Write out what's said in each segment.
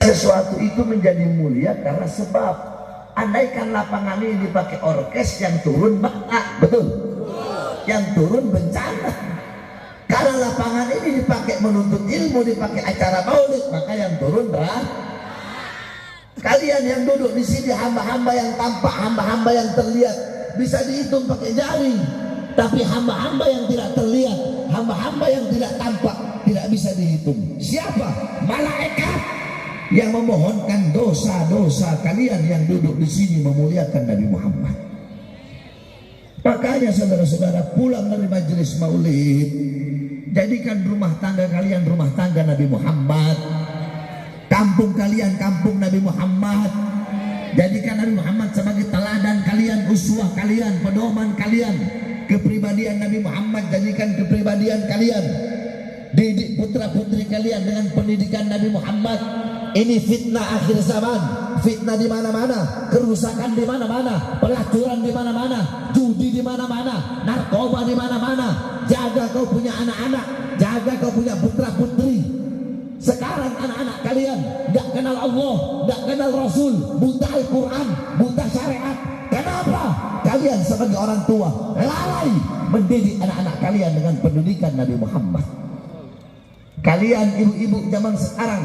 Sesuatu itu menjadi mulia karena sebab. Andaikan lapangan ini dipakai orkes, yang turun bangga, betul? Yang turun bencana. Kalau lapangan ini dipakai menuntut ilmu, dipakai acara maulid, maka yang turun kalian yang duduk di sini, hamba-hamba yang tampak, hamba-hamba yang terlihat, bisa dihitung pakai jari. Tapi hamba-hamba yang tidak terlihat, hamba-hamba yang tidak tampak, tidak bisa dihitung. Siapa? Malaikat yang memohonkan dosa-dosa kalian yang duduk di sini memuliakan Nabi Muhammad. Makanya saudara-saudara, pulang dari majelis maulid, jadikan rumah tangga kalian rumah tangga Nabi Muhammad, kampung kalian kampung Nabi Muhammad. Jadikan Nabi Muhammad sebagai teladan kalian, uswah kalian, pedoman kalian. Kepribadian Nabi Muhammad jadikan kepribadian kalian. Didik putra putri kalian dengan pendidikan Nabi Muhammad. Ini fitnah akhir zaman, fitnah di mana-mana, kerusakan di mana-mana, pelacuran di mana-mana, judi di mana-mana, narkoba di mana-mana. Jaga kau punya anak-anak, jaga kau punya putra putri. Sekarang anak-anak kalian nggak kenal Allah, nggak kenal Rasul, buta Al-Quran, buta syariat. Kenapa? Kalian sebagai orang tua lalai mendidik anak-anak kalian dengan pendidikan Nabi Muhammad. Kalian ibu-ibu zaman sekarang,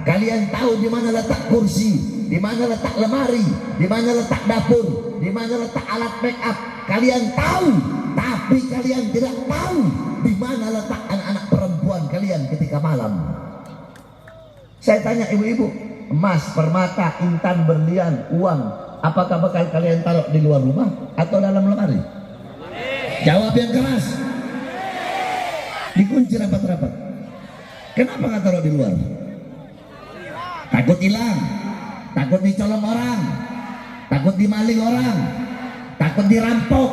kalian tahu di mana letak kursi, di mana letak lemari, di mana letak dapur, di mana letak alat make up. Kalian tahu, tapi kalian tidak tahu di mana letak anak-anak perempuan kalian ketika malam. Saya tanya ibu-ibu, emas, permata, intan, berlian, uang, apakah bakal kalian taruh di luar rumah atau dalam lemari? Jawab yang keras. Dikunci rapat-rapat. Kenapa nggak taruh di luar? Takut hilang, takut dicolong orang, takut dimaling orang, takut dirampok.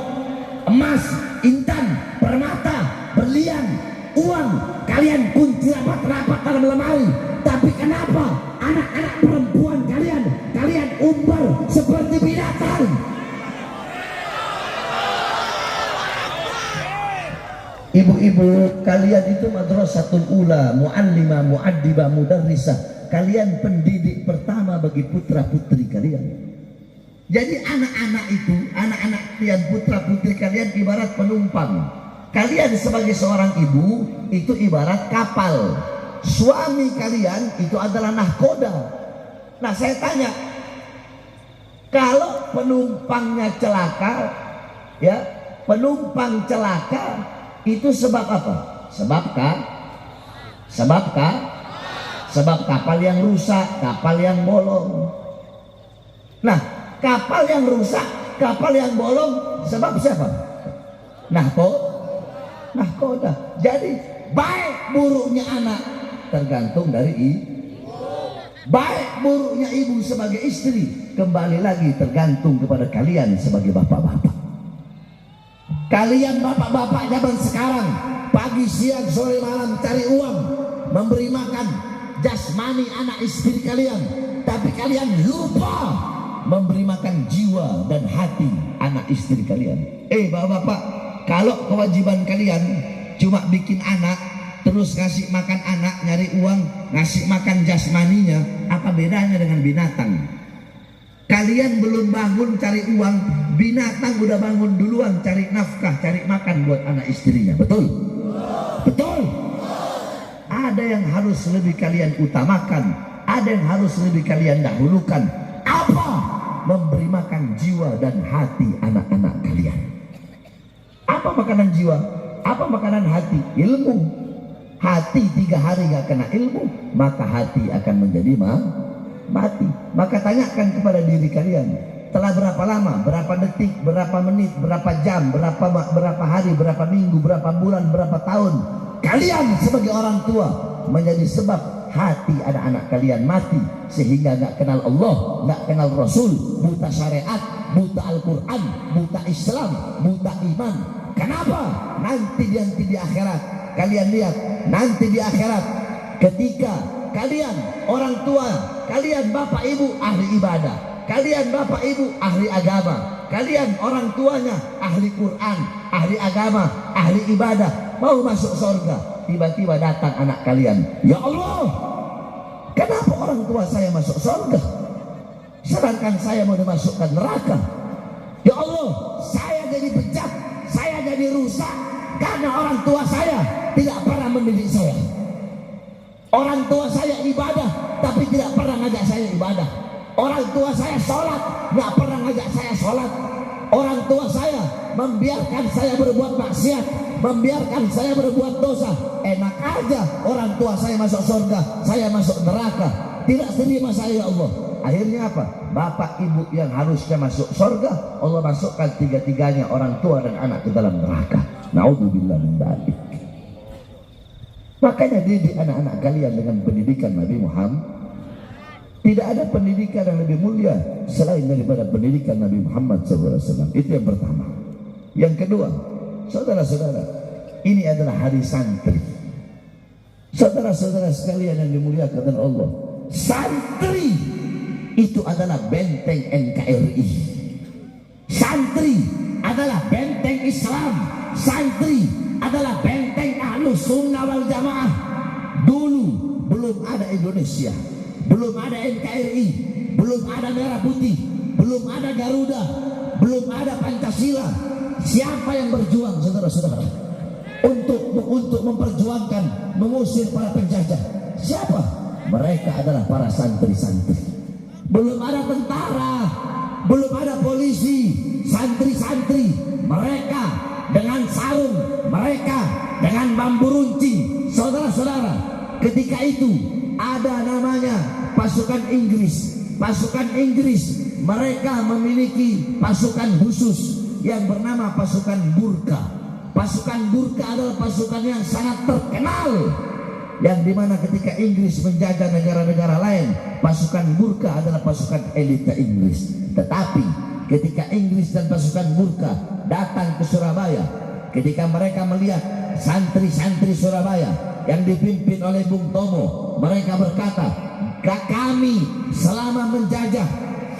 Emas, intan, permata, berlian, uang, kalian kunci rapat-rapat dalam lemari. Tapi kenapa anak-anak perempuan kalian umbar seperti binatang? Ibu-ibu, kalian itu madrasatul ula, muallimah, muaddibah, mudarrisah. Kalian pendidik pertama bagi putra-putri kalian. Jadi anak-anak itu, anak-anak kalian, putra-putri kalian ibarat penumpang. Kalian sebagai seorang ibu itu ibarat kapal. Suami kalian itu adalah nahkoda. Nah, saya tanya, kalau penumpangnya celaka, ya, penumpang celaka, itu sebab apa? Sebab kapal yang rusak, kapal yang bolong. Nah, kapal yang rusak, kapal yang bolong, sebab siapa? Nahkoda. Jadi baik buruknya anak tergantung dari ibu. Baik buruknya ibu sebagai istri kembali lagi tergantung kepada kalian sebagai bapak-bapak. Kalian bapak-bapak zaman sekarang pagi, siang, sore, malam cari uang, memberi makan jasmani anak istri kalian, tapi kalian lupa memberi makan jiwa dan hati anak istri kalian. Bapak-bapak, kalau kewajiban kalian cuma bikin anak, terus ngasih makan anak, nyari uang, ngasih makan jasmaninya, apa bedanya dengan binatang? Kalian belum bangun cari uang, binatang udah bangun duluan cari nafkah, cari makan buat anak istrinya. Betul? Betul? Ada yang harus lebih kalian utamakan, ada yang harus lebih kalian dahulukan. Apa? Memberi makan jiwa dan hati anak-anak kalian. Apa makanan jiwa? Apa makanan hati? Ilmu. Hati 3 hari gak kena ilmu, maka hati akan menjadi mati. Maka tanyakan kepada diri kalian, telah berapa lama, berapa detik, berapa menit, berapa jam, berapa hari, berapa minggu, berapa bulan, berapa tahun kalian sebagai orang tua menjadi sebab hati anak-anak kalian mati, sehingga gak kenal Allah, gak kenal Rasul, buta syariat, buta Al-Quran, buta Islam, buta iman. Kenapa? Nanti di akhirat kalian lihat, nanti di akhirat ketika kalian orang tua, kalian bapak ibu ahli ibadah, kalian bapak ibu ahli agama, kalian orang tuanya ahli Quran, ahli agama, ahli ibadah, mau masuk surga, tiba-tiba datang anak kalian, ya Allah, kenapa orang orang tua saya masuk surga, sedangkan saya mau dimasukkan neraka. Ya Allah, saya jadi bejat, saya jadi rusak karena orang tua saya tidak pernah mendidik saya. Orang tua saya ibadah tapi tidak pernah ngajak saya ibadah. Orang tua saya sholat, nggak pernah ngajak saya sholat. Orang tua saya membiarkan saya berbuat maksiat, membiarkan saya berbuat dosa. Enak aja orang tua saya masuk surga, saya masuk neraka. Tidak terima saya, ya Allah. Akhirnya apa? Bapak ibu yang harusnya masuk surga, Allah masukkan tiga-tiganya, orang tua dan anak, ke dalam neraka. Naudzubillah min dzalik. Makanya didik anak-anak kalian dengan pendidikan Nabi Muhammad. Tidak ada pendidikan yang lebih mulia selain daripada pendidikan Nabi Muhammad SAW. Itu yang pertama. Yang kedua, saudara-saudara, ini adalah hari santri. Saudara-saudara sekalian yang dimuliakan oleh Allah, santri itu adalah benteng NKRI. Santri adalah benteng Islam. Santri adalah benteng Ahlus Sunnah wal Jamaah. Dulu belum ada Indonesia, belum ada NKRI, belum ada Merah Putih, belum ada Garuda, belum ada Pancasila. Siapa yang berjuang, saudara-saudara, untuk memperjuangkan mengusir para penjajah? Siapa? Mereka adalah para santri-santri. Belum ada tentara, belum ada polisi, santri-santri. Mereka dengan sarung, mereka dengan bambu runcing. Saudara-saudara, ketika itu ada namanya pasukan Inggris. Pasukan Inggris, mereka memiliki pasukan khusus yang bernama pasukan Gurkha. Pasukan Gurkha adalah pasukan yang sangat terkenal, yang dimana ketika Inggris menjajah negara-negara lain, pasukan Gurkha adalah pasukan elite Inggris. Tetapi ketika Inggris dan pasukan Gurkha datang ke Surabaya, ketika mereka melihat santri-santri Surabaya yang dipimpin oleh Bung Tomo, mereka berkata, kami selama menjajah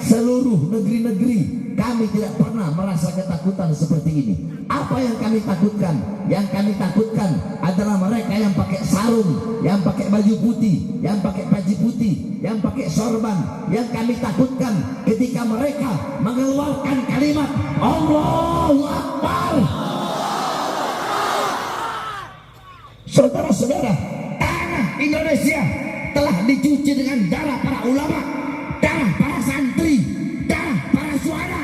seluruh negeri-negeri, kami tidak pernah merasa ketakutan seperti ini. Apa yang kami takutkan? Yang kami takutkan adalah mereka yang pakai sarung, yang pakai baju putih, yang pakai peci putih, yang pakai sorban. Yang kami takutkan ketika mereka mengeluarkan kalimat Allahu Akbar. Saudara-saudara, tanah Indonesia telah dicuci dengan darah para ulama, darah para santri, darah para suara.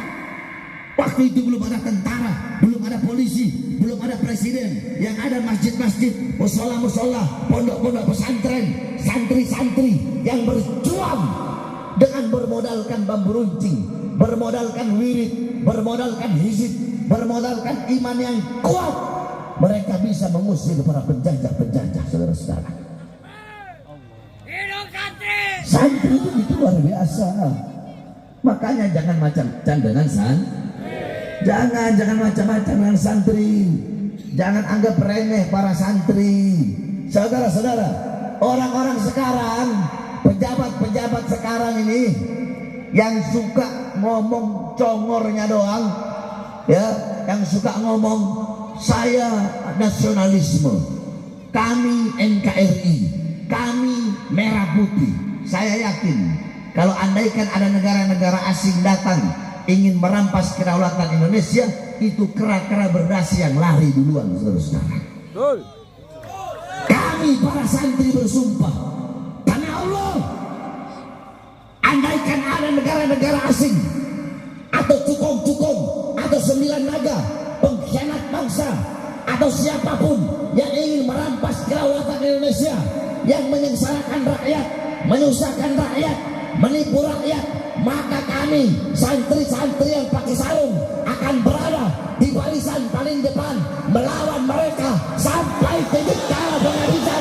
Waktu itu belum ada tentara, belum ada polisi, belum ada presiden. Yang ada masjid-masjid, musola-musola, pondok-pondok pesantren, santri-santri yang berjuang dengan bermodalkan bambu runcing, bermodalkan wirid, bermodalkan hizib, bermodalkan iman yang kuat. Mereka bisa mengusir para penjajah-penjajah, saudara-saudara. Santri itu luar biasa. Makanya jangan macam-macam dengan jangan macam-macam dengan santri. Jangan anggap remeh para santri. Saudara-saudara, orang-orang sekarang, pejabat-pejabat sekarang ini yang suka ngomong congornya doang, ya, yang suka ngomong saya nasionalisme, kami NKRI, kami Merah Putih. Saya yakin kalau andaikan ada negara-negara asing datang ingin merampas kedaulatan Indonesia, itu kera-kera berdasi yang lari duluan, saudara-saudara. Kami para santri bersumpah karena Allah, andaikan ada negara-negara asing atau cukong-cukong atau 9 naga, pengkhianat bangsa, atau siapapun yang ingin merampas kedaulatan Indonesia, yang menyengsarakan rakyat, menyusahkan rakyat, menipu rakyat, maka kami santri-santri yang pakai sarung akan berada di barisan paling depan melawan mereka sampai titik darah penghabisan.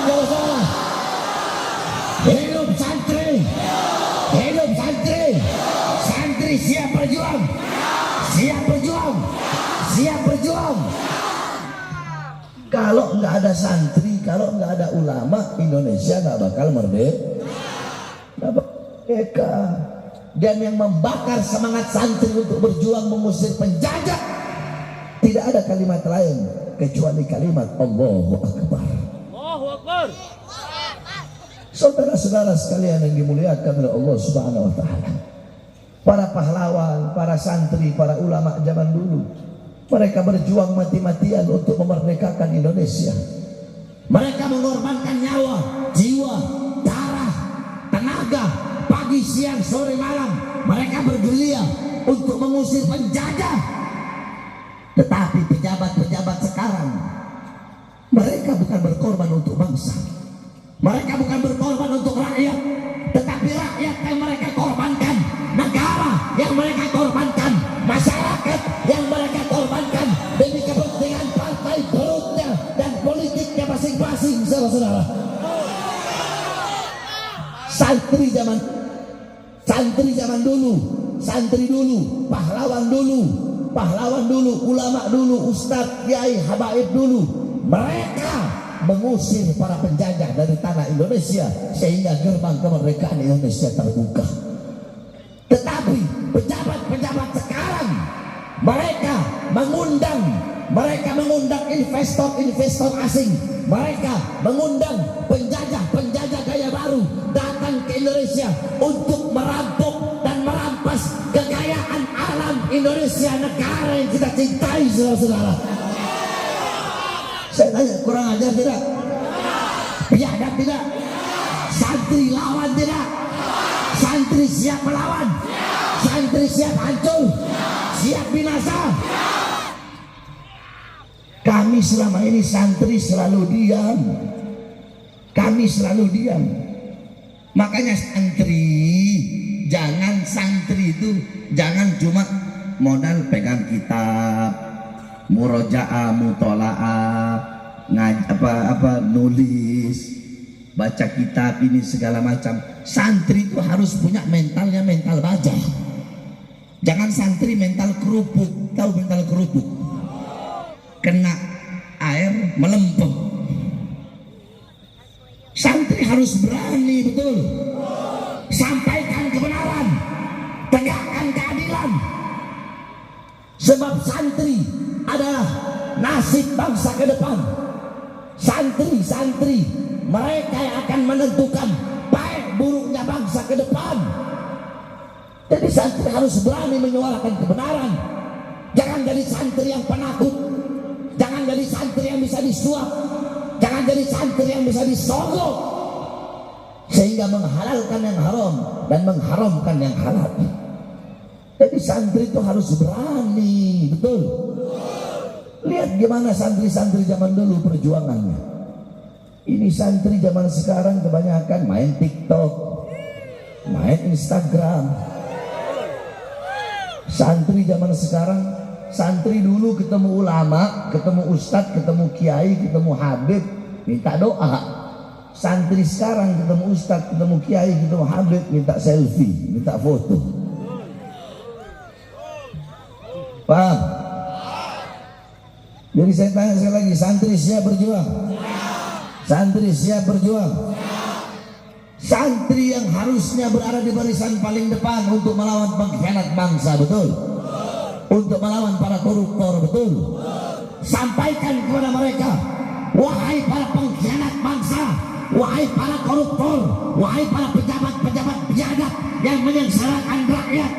Hidup santri, hidup santri. Santri siap berjuang, siap berjuang, siap berjuang. Kalau nggak ada santri, kalau nggak ada ulama, Indonesia nggak bakal merdeka. Dan yang membakar semangat santri untuk berjuang mengusir penjajah, tidak ada kalimat lain kecuali kalimat Allahu Akbar. Allahu Akbar. Saudara-saudara sekalian yang dimuliakan oleh Allah Subhanahu wa taala. Para pahlawan, para santri, para ulama zaman dulu, mereka berjuang mati-matian untuk memerdekakan Indonesia. Mereka mengorbankan nyawa, jiwa, darah, tenaga, pagi, siang, sore, malam. Mereka bergerilya untuk mengusir penjajah. Tetapi pejabat-pejabat sekarang, mereka bukan berkorban untuk bangsa. Mereka bukan berkorban untuk rakyat, tetapi rakyat yang mereka korbankan, negara yang mereka korbankan, masyarakat yang mereka korbankan demi kepentingan partai perutnya dan politiknya masing-masing, saudara-saudara. Santri zaman dulu, santri dulu, pahlawan dulu, ulama dulu, ustadz, kiai, habaib dulu, mereka mengusir para penjajah dari tanah Indonesia sehingga gerbang kemerdekaan Indonesia terbuka. Tetapi pejabat-pejabat sekarang mereka mengundang investor asing, mereka mengundang penjajah gaya baru datang ke Indonesia untuk merampok dan merampas kekayaan alam Indonesia, negara yang kita cintai, saudara-saudara. Saya tanya, kurang ajar tidak? Biadab tidak? Santri lawan tidak? Santri siap melawan? Santri siap hancur? Siap binasa? Kami selama ini santri selalu diam. Kami selalu diam. Makanya santri itu jangan cuma modal pegang kitab, murojaah, mutolaah, nulis, baca kitab ini segala macam. Santri itu harus punya mentalnya mental baja. Jangan santri mental kerupuk. Tahu mental kerupuk? Kena air melempem. Santri harus berani, betul. Sampaikan kebenaran, tegakkan keadilan. Sebab santri adalah nasib bangsa ke depan. Santri mereka yang akan menentukan baik buruknya bangsa ke depan. Jadi santri harus berani menyuarakan kebenaran. Jangan jadi santri yang penakut, jangan jadi santri yang bisa disuap, jangan jadi santri yang bisa disogok sehingga menghalalkan yang haram dan mengharamkan yang halal. Jadi santri itu harus berani, betul. Lihat gimana santri-santri zaman dulu perjuangannya. Ini santri zaman sekarang kebanyakan main TikTok, main Instagram. Santri zaman sekarang, santri dulu ketemu ulama, ketemu ustadz, ketemu kiai, ketemu habib, minta doa. Santri sekarang ketemu ustadz, ketemu kiai, ketemu habib, minta selfie, minta foto. Paham? Jadi saya tanya sekali lagi, santri siap berjuang? Santri siap berjuang? Santri yang harusnya berada di barisan paling depan untuk melawan pengkhianat bangsa, betul? Untuk melawan para koruptor, betul? Sampaikan kepada mereka, wahai para pengkhianat bangsa, wahai para koruptor, wahai para pejabat-pejabat biadab yang menyengsarakan rakyat,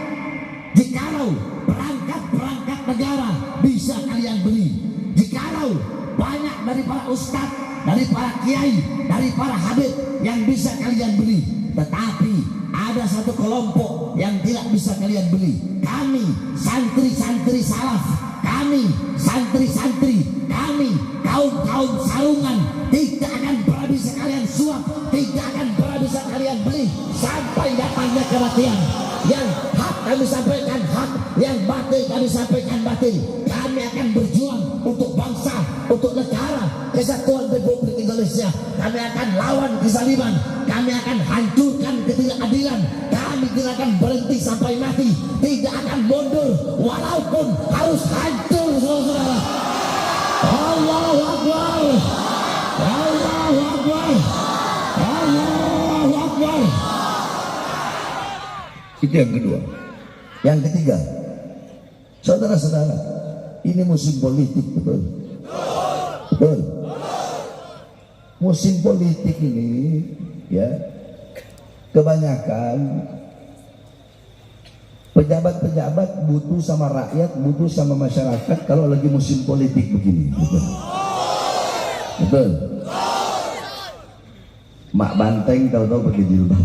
jikalau perangkat negara bisa kalian beli, jikalau banyak dari para ustadz, dari para kiai, dari para habib yang bisa kalian beli, tetapi ada satu kelompok yang tidak bisa kalian beli. Kami santri-santri salaf, kami santri-santri, kami kaum sarungan tidak akan pernah bisa kalian suap, tidak akan pernah bisa kalian beli sampai datangnya kematian. Yang hak kami sampaikan hak, yang batil kami sampaikan batil. Kami akan berjuang untuk bangsa, untuk negara, kesatuan Republik Indonesia. Kami akan lawan kezaliman, kami akan hancurkan ketidakadilan. Kami tidak akan berhenti sampai mati, tidak akan mundur walaupun harus hancur, saudara. Allahu Akbar, Allahu Akbar, Allahu Akbar. Itu yang kedua. Yang ketiga, saudara-saudara, ini musim politik, betul? Betul. Musim politik ini, ya, kebanyakan pejabat-pejabat butuh sama rakyat, butuh sama masyarakat kalau lagi musim politik begini. Betul? Betul? Mak Banteng tahu-tahu pakai jilbab.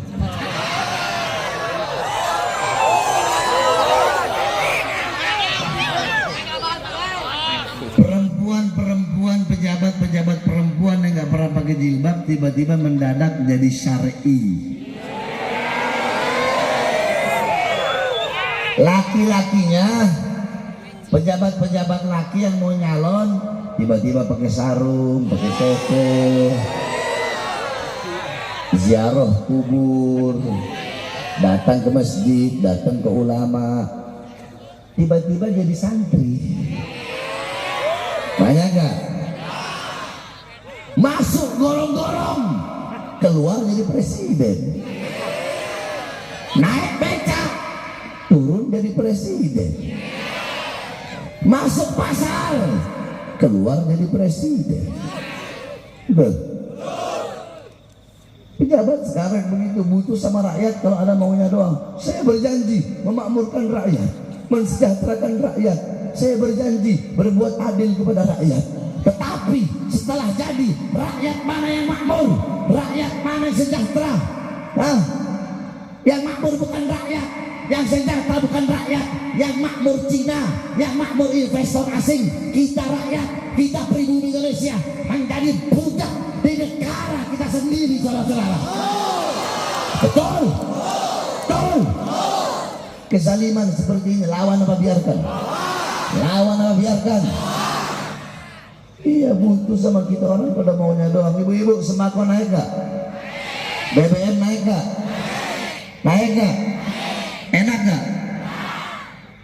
Perempuan-perempuan, pejabat-pejabat perempuan yang nggak pernah pakai jilbab tiba-tiba mendadak jadi syar'i. Laki-lakinya, pejabat-pejabat laki yang mau nyalon tiba-tiba pakai sarung, pakai koko, ziarah kubur, datang ke masjid, datang ke ulama, tiba-tiba jadi santri. Banyak gak? Masuk gorong-gorong, keluar jadi presiden. Naik becak, turun jadi presiden. Masuk pasar, keluar jadi presiden. Pejabat sekarang begitu, butuh sama rakyat kalau ada maunya doang. Saya berjanji memakmurkan rakyat, mensejahterakan rakyat. Saya berjanji berbuat adil kepada rakyat. Tetapi setelah jadi, rakyat mana yang makmur? Rakyat mana yang sejahtera? Hah? Yang makmur bukan rakyat, yang sejahtera bukan rakyat. Yang makmur Cina, yang makmur investor asing. Kita rakyat, kita pribumi Indonesia menjadi budak di negara kita sendiri, saudara-saudara. Betul? Betul? Kezaliman seperti ini lawan apa biarkan? Lawan apa biarkan? Iya, butuh sama kita orang pada maunya doang. Ibu-ibu, sembako naik gak? BBM naik gak? Naik gak? Enak gak?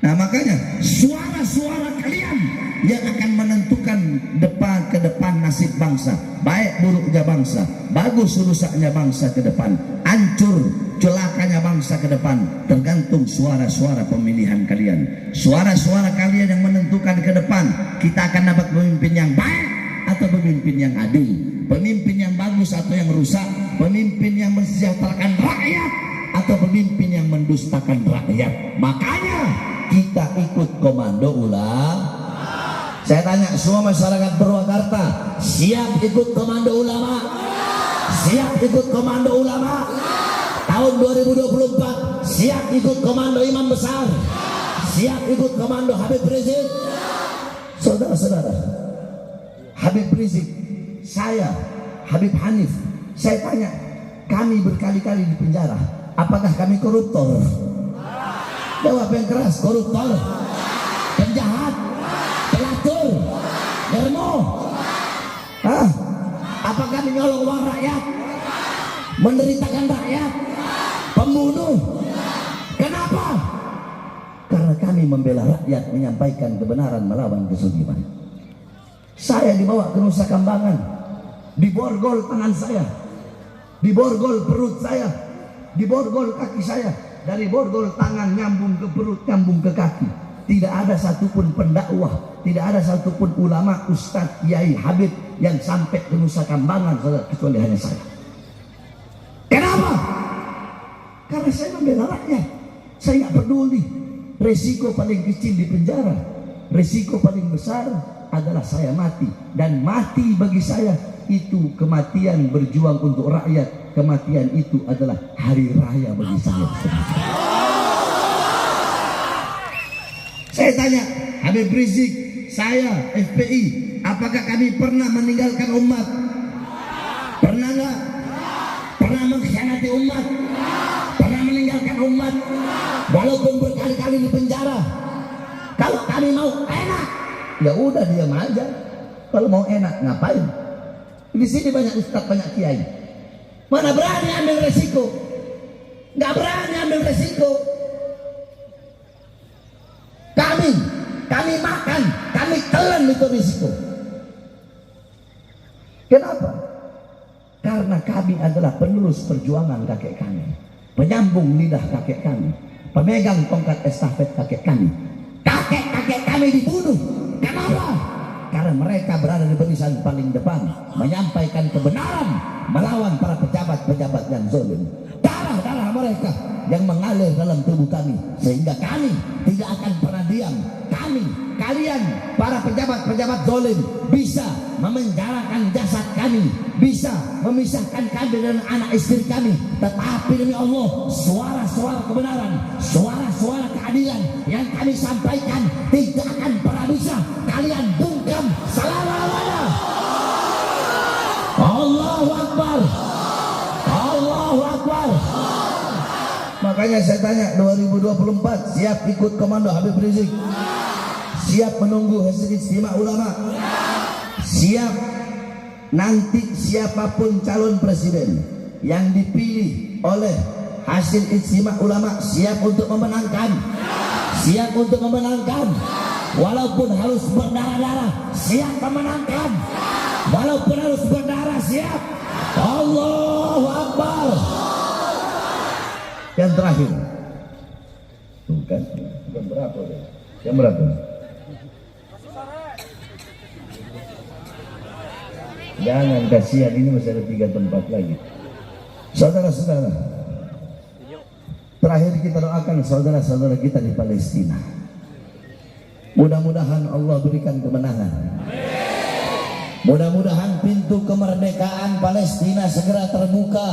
Nah makanya suara-suara kalian yang akan menentukan depan ke depan nasib bangsa, baik buruknya bangsa, bagus rusaknya bangsa ke depan, hancur celakanya bangsa ke depan, tergantung suara-suara pemilihan kalian. Suara-suara kalian yang menentukan ke depan kita akan dapat pemimpin yang baik atau pemimpin yang adil, pemimpin yang bagus atau yang rusak, pemimpin yang mensejahterakan rakyat atau pemimpin yang mendustakan rakyat. Makanya kita ikut komando ulama. Saya tanya semua masyarakat Purwakarta, siap ikut komando ulama? Siap ikut komando ulama? Tahun 2024 siap ikut komando imam besar? Siap ikut komando Habib Rizik? Saudara-saudara, Habib Rizik, saya, Habib Hanif, saya tanya, kami berkali-kali di penjara, apakah kami koruptor? Jawab yang keras, koruptor, penjahat, pelacur, dermo. Hah? Apakah menyolong uang rakyat, menderitakan rakyat, pembunuh? Kenapa? Karena kami membela rakyat, menyampaikan kebenaran melawan kezaliman. Saya dibawa ke Nusa Kambangan, diborgol tangan saya, diborgol perut saya, diborgol kaki saya. Dari borgol tangan nyambung ke perut, nyambung ke kaki. Tidak ada satupun pendakwah, tidak ada satupun ulama, ustadz, kiai, habib yang sampai ke Nusa Kambangan, kecuali hanya saya. Kenapa? Karena saya membela rakyat. Saya nggak peduli. Resiko paling kecil di penjara, resiko paling besar adalah saya mati. Dan mati bagi saya itu kematian berjuang untuk rakyat. Kematian itu adalah hari raya bagi saya. Saya tanya Habib Rizik, saya FPI, apakah kami pernah meninggalkan umat? Pernah nggak? Pernah mengkhianati umat? Pernah meninggalkan umat? Walaupun berkali-kali di penjara. Kalau kami mau enak, ya udah diam aja. Kalau mau enak ngapain? Di sini banyak ustaz, banyak kiai. Mana berani ambil resiko? Nggak berani ambil resiko. Kami makan, kami telan itu risiko. Kenapa? Karena kami adalah penerus perjuangan kakek kami, penyambung lidah kakek kami, pemegang tongkat estafet kakek kami. Kakek-kakek kami dibunuh. Kenapa? Karena mereka berada di barisan paling depan, menyampaikan kebenaran, melawan para pejabat-pejabat yang zalim. Darah-darah mereka yang mengalir dalam tubuh kami, sehingga kami tidak akan pernah diam. Kalian para pejabat-pejabat zalim bisa memenjarakan jasad kami, bisa memisahkan kami dengan anak istri kami, tetapi demi Allah, suara-suara kebenaran, suara-suara keadilan yang kami sampaikan tidak akan pernah bisa kalian bungkam selama-lamanya. Allahu Akbar, Allahu Akbar. Makanya saya tanya, 2024 siap ikut komando Habib Rizik? Siap menunggu hasil istimewa ulama? Siap nanti siapapun calon presiden yang dipilih oleh hasil istimewa ulama, siap untuk memenangkan? Siap untuk memenangkan? Walaupun harus berdarah-darah, siap memenangkan? Walaupun harus berdarah, siap? Allahu Akbar. Yang terakhir, bukan jam berapa? Jam berapa? Jangan, kasihan, ini masih ada 3 tempat lagi. Saudara-saudara, terakhir kita doakan saudara-saudara kita di Palestina. Mudah-mudahan Allah berikan kemenangan. Mudah-mudahan pintu kemerdekaan Palestina segera terbuka.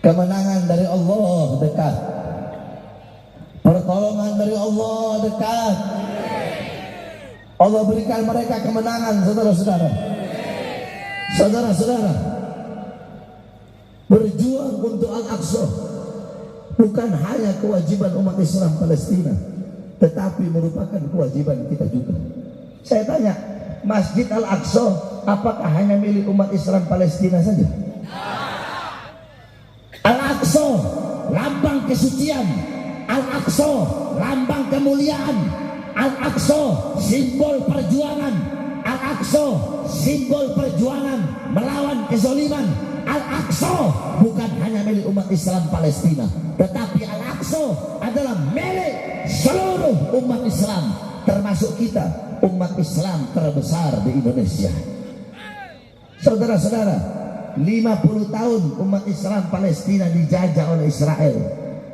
Kemenangan dari Allah dekat. Pertolongan dari Allah dekat. Allah berikan mereka kemenangan, saudara-saudara. Saudara-saudara, berjuang untuk Al-Aqsa bukan hanya kewajiban umat Islam Palestina, tetapi merupakan kewajiban kita juga. Saya tanya, Masjid Al-Aqsa apakah hanya milik umat Islam Palestina saja? Al-Aqsa lambang kesucian, Al-Aqsa lambang kemuliaan, Al-Aqsa simbol perjuangan, Al-Aqsa simbol perjuangan melawan kezaliman. Al-Aqsa bukan hanya milik umat Islam Palestina, tetapi Al-Aqsa adalah milik seluruh umat Islam, termasuk kita, umat Islam terbesar di Indonesia. Saudara-saudara, 50 tahun umat Islam Palestina dijajah oleh Israel.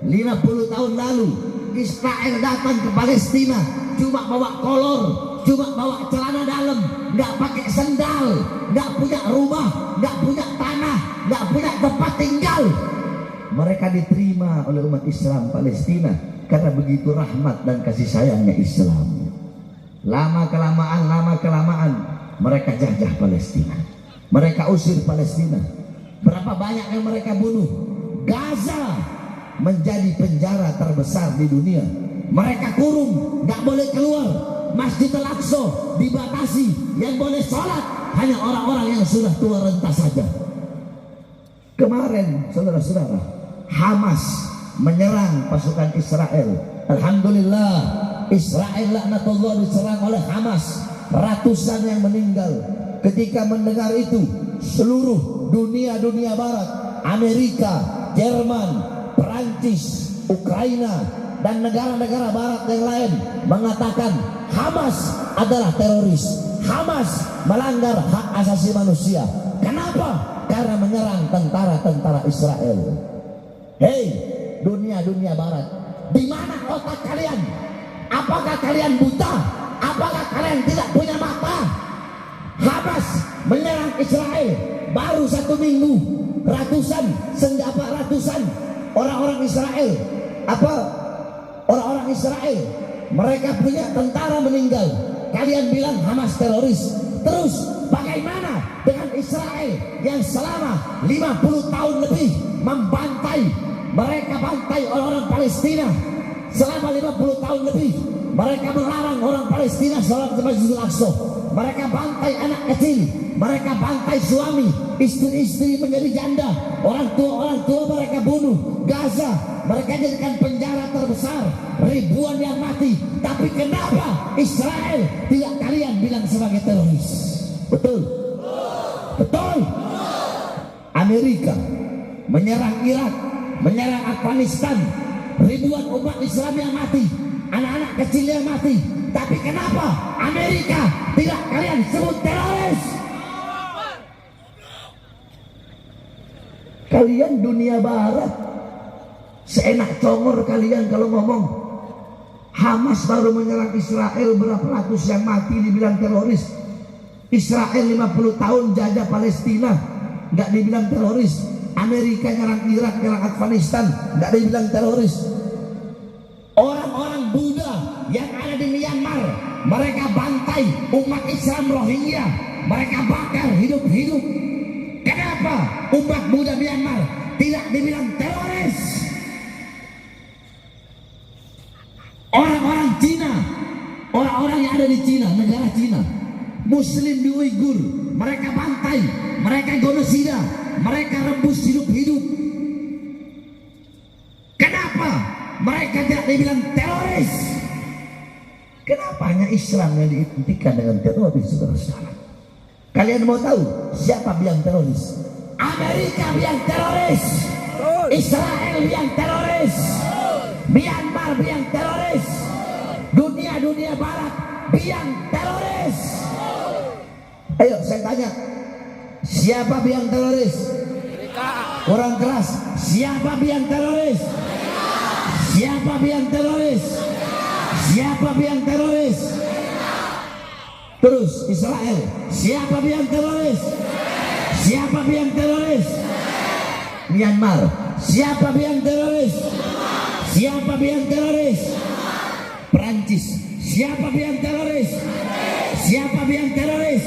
50 tahun lalu Israel datang ke Palestina cuma bawa kolor, cuma bawa celana dalam, nggak pakai sendal, nggak punya rumah, nggak punya tanah, nggak punya tempat tinggal. Mereka diterima oleh umat Islam Palestina karena begitu rahmat dan kasih sayangnya Islam. Lama kelamaan mereka jajah Palestina, mereka usir Palestina. Berapa banyak yang mereka bunuh? Gaza menjadi penjara terbesar di dunia. Mereka kurung, nggak boleh keluar. Masjid Al-Aqsa dibatasi, yang boleh sholat hanya orang-orang yang sudah tua renta saja. Kemarin, saudara-saudara, Hamas menyerang pasukan Israel. Alhamdulillah, Israel laknatullah diserang oleh Hamas. Ratusan yang meninggal. Ketika mendengar itu, seluruh dunia Barat, Amerika, Jerman, Perancis, Ukraina, dan negara-negara Barat yang lain mengatakan Hamas adalah teroris. Hamas melanggar hak asasi manusia. Kenapa? Karena menyerang tentara-tentara Israel. Hei, dunia Barat, di mana otak kalian? Apakah kalian buta? Apakah kalian tidak punya mata? Hamas menyerang Israel baru 1 minggu, ratusan orang-orang Israel, orang-orang Israel, mereka punya tentara meninggal. Kalian bilang Hamas teroris. Terus bagaimana dengan Israel yang selama 50 tahun lebih membantai, mereka bantai orang-orang Palestina selama 50 tahun lebih. Mereka melarang orang Palestina sholat di Masjidil Aqsa. Mereka bantai anak kecil, mereka bantai suami, istri-istri menjadi janda, orang tua mereka bunuh. Gaza mereka jadikan penjara terbesar, ribuan yang mati. Tapi kenapa Israel tidak kalian bilang sebagai teroris? Betul? Betul? Amerika menyerang Irak, menyerang Afghanistan, ribuan umat Islam yang mati, anak-anak kecil yang mati. Tapi kenapa Amerika tidak kalian sebut teroris? Kalian dunia barat seenak congor kalian kalau ngomong. Hamas baru menyerang Israel, berapa ratus yang mati dibilang teroris. Israel 50 tahun jajah Palestina, nggak dibilang teroris. Amerika nyerang Irak, nyerang Afghanistan, nggak dibilang teroris. Orang-orang Buddha yang ada di Myanmar, mereka bantai umat Islam Rohingya, mereka bakar hidup-hidup. Kenapa umat Buddha Myanmar tidak dibilang teroris? Orang-orang Cina, orang-orang yang ada di Cina, negara Cina, Muslim di Uighur, mereka bantai, mereka genosida, mereka rebus hidup-hidup. Kenapa mereka tidak dibilang teroris? Kenapa hanya Islam yang diidentikan dengan teroris, saudara-saudara? Kalian mau tahu siapa bilang teroris? Amerika bilang teroris, Israel bilang teroris, Myanmar bilang teroris, dunia barat bilang teroris. Ayo saya tanya, siapa bilang teroris? Orang keras, siapa bilang teroris? Siapa bilang teroris? Siapa bilang teroris? Terus Israel, siapa bilang teroris? Siapa bilang teroris? Myanmar, siapa bilang teroris? Siapa bilang teroris? Perancis, siapa bilang teroris? Siapa bilang teroris?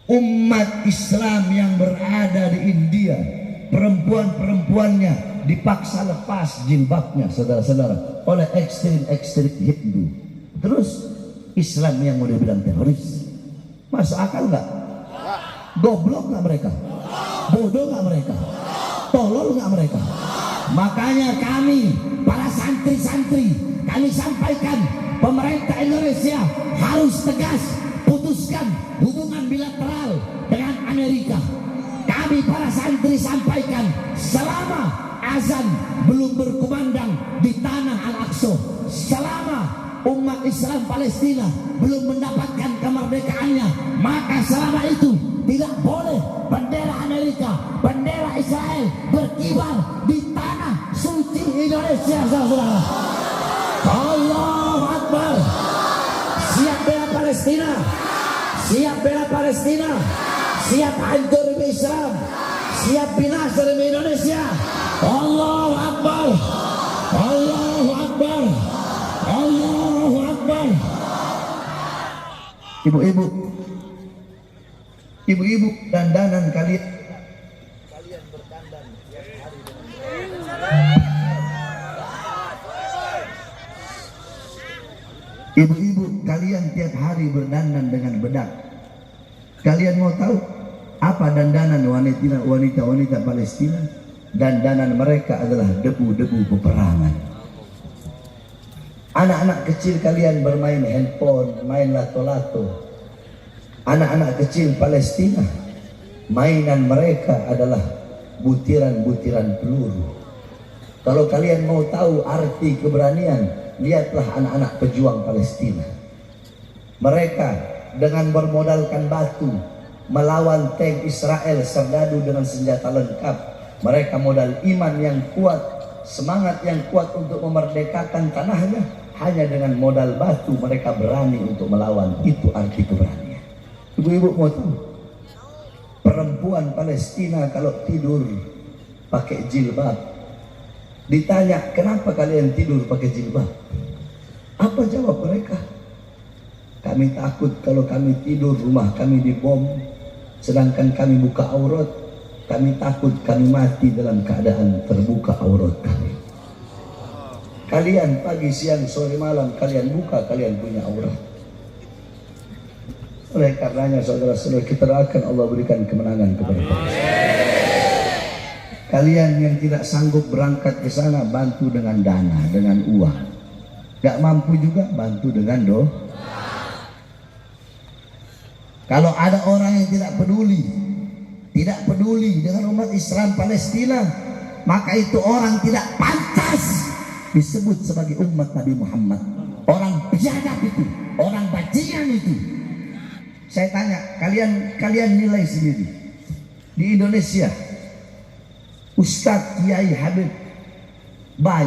Umat Islam yang berada di India, perempuan-perempuannya dipaksa lepas jilbabnya, saudara-saudara, oleh ekstrim-ekstrim Hindu. Terus Islam yang mau dibilang teroris? Masuk akal nggak? Goblok nggak mereka? Bodoh nggak mereka? Tolol nggak mereka? Makanya kami para santri-santri, kami sampaikan pemerintah Indonesia harus tegas putuskan hubungan bilateral dengan Amerika. Kami para santri sampaikan selama azan belum berkumandang di tanah Al-Aqsa, selama umat Islam Palestina belum mendapatkan kemerdekaannya, maka selama itu tidak boleh bendera Amerika, bendera Israel berkibar di tanah suci Indonesia, saudara. Allahu Akbar. Siap bela Palestina, siap bela Palestina, siap hancur demi Islam, siap binasa demi Indonesia. Allahu Akbar, Allahu Akbar, Allahu Akbar. Ibu-ibu dandanan kalian berdandan tiap hari dengan ibu-ibu kalian tiap hari berdandan dengan bedak. Kalian mau tahu apa dandanan wanita Palestina? Dandanan mereka adalah debu-debu peperangan. Anak-anak kecil kalian bermain handphone, main lato-lato. Anak-anak kecil Palestina, mainan mereka adalah butiran-butiran peluru. Kalau kalian mau tahu arti keberanian, lihatlah anak-anak pejuang Palestina. Mereka dengan bermodalkan batu melawan tank Israel serdadu dengan senjata lengkap. Mereka modal iman yang kuat, semangat yang kuat untuk memerdekakan tanahnya. Hanya dengan modal batu mereka berani untuk melawan. Itu arti keberanian. Ibu-ibu mau tahu, perempuan Palestina kalau tidur pakai jilbab, ditanya kenapa kalian tidur pakai jilbab, apa jawab mereka? Kami takut kalau kami tidur rumah kami dibom, sedangkan kami buka aurat. Kami takut kami mati dalam keadaan terbuka aurat kami. Kalian pagi, siang, sore, malam kalian buka, kalian punya aurat. Oleh karenanya saudara-saudara, kita doakan Allah berikan kemenangan kepada kita. Kalian yang tidak sanggup berangkat ke sana, bantu dengan dana, dengan uang. Gak mampu juga, bantu dengan doa. Kalau ada orang yang tidak peduli dengan umat Islam Palestina, maka itu orang tidak pantas disebut sebagai umat Nabi Muhammad. Orang biadab itu, orang bajingan itu. Saya tanya, kalian nilai sendiri. di Indonesia, Ustadz Kiai Habib banyak